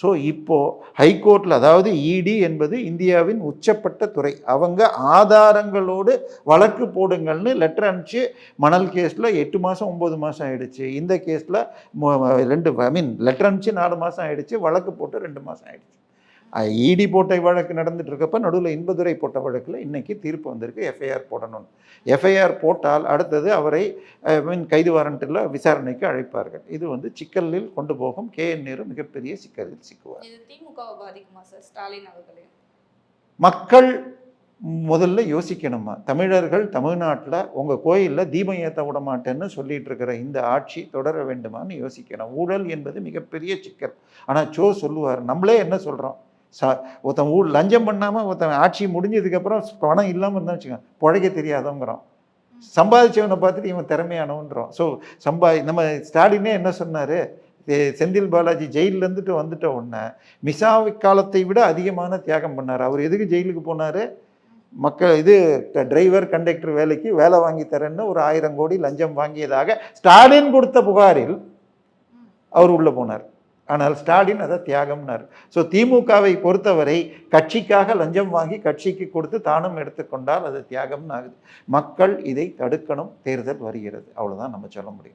So இப்போது ஹைகோர்ட்டில், அதாவது இடி என்பது இந்தியாவின் உச்சப்பட்ட துறை, அவங்க ஆதாரங்களோடு வழக்கு போடுங்கள்னு லெட்டர் அனுப்பிச்சு மணல் கேஸில் 8 மாதம் 9 மாதம் ஆகிடுச்சு. இந்த கேஸில் 2 லெட்டர் அனுப்பிச்சு 4 மாதம் ஆகிடுச்சு, வழக்கு போட்டு 2 மாதம் ஆகிடுச்சு. இடி போட்ட வழக்கு நடந்துட்டு இருக்கப்ப நடுவில் இன்பதுரை போட்ட வழக்கில் இன்றைக்கி தீர்ப்பு வந்திருக்கு, எஃப்ஐஆர் போடணும். எஃப்ஐஆர் போட்டால் அடுத்தது அவரை கைது வாரண்டில் விசாரணைக்கு அழைப்பார்கள். இது சிக்கலில் கொண்டு போகும். KN நேரு மிகப்பெரிய சிக்கலில் சிக்குவார். மக்கள் முதல்ல யோசிக்கணுமா? தமிழர்கள் தமிழ்நாட்டில் உங்கள் கோயிலில் தீபம் ஏற்ற விட மாட்டேன்னு சொல்லிட்டு இருக்கிற இந்த ஆட்சி தொடர வேண்டுமான்னு யோசிக்கணும். ஊழல் என்பது மிகப்பெரிய சிக்கல். ஆனால் சொல்லுவார், நம்மளே என்ன சொல்கிறோம், ஒருத்தன் லஞ்சம் பண்ணாமல் ஒருத்தன் ஆட்சி முடிஞ்சதுக்கப்புறம் பணம் இல்லாமல் இருந்தால் வச்சுக்கோங்க, பிழைக்க தெரியாதவங்கிறோம். சம்பாதிச்சவனை பார்த்துட்டு இவன் திறமையானவன்றோம். ஸோ நம்ம ஸ்டாலினே என்ன சொன்னார், செந்தில் பாலாஜி ஜெயிலில் வந்துட்ட உடனே மிசாவை காலத்தை விட அதிகமான தியாகம் பண்ணார். அவர் எதுக்கு ஜெயிலுக்கு போனார்? மக்கள் டிரைவர் கண்டக்டர் வேலைக்கு வேலை வாங்கி தரேன்னு ஒரு 1000 கோடி லஞ்சம் வாங்கியதாக ஸ்டாலின் கொடுத்த புகாரில் அவர் உள்ளே போனார். ஆனால் ஸ்டாலின் அதை தியாகம்னார். ஸோ திமுகவை பொறுத்தவரை கட்சிக்காக லஞ்சம் வாங்கி கட்சிக்கு கொடுத்து தானும் எடுத்துக்கொண்டால் அது தியாகம்னு ஆகுது. மக்கள் இதை தடுக்கணும். தேர்தல் வருகிறது, அவ்வளோதான் நம்ம சொல்ல முடியும்.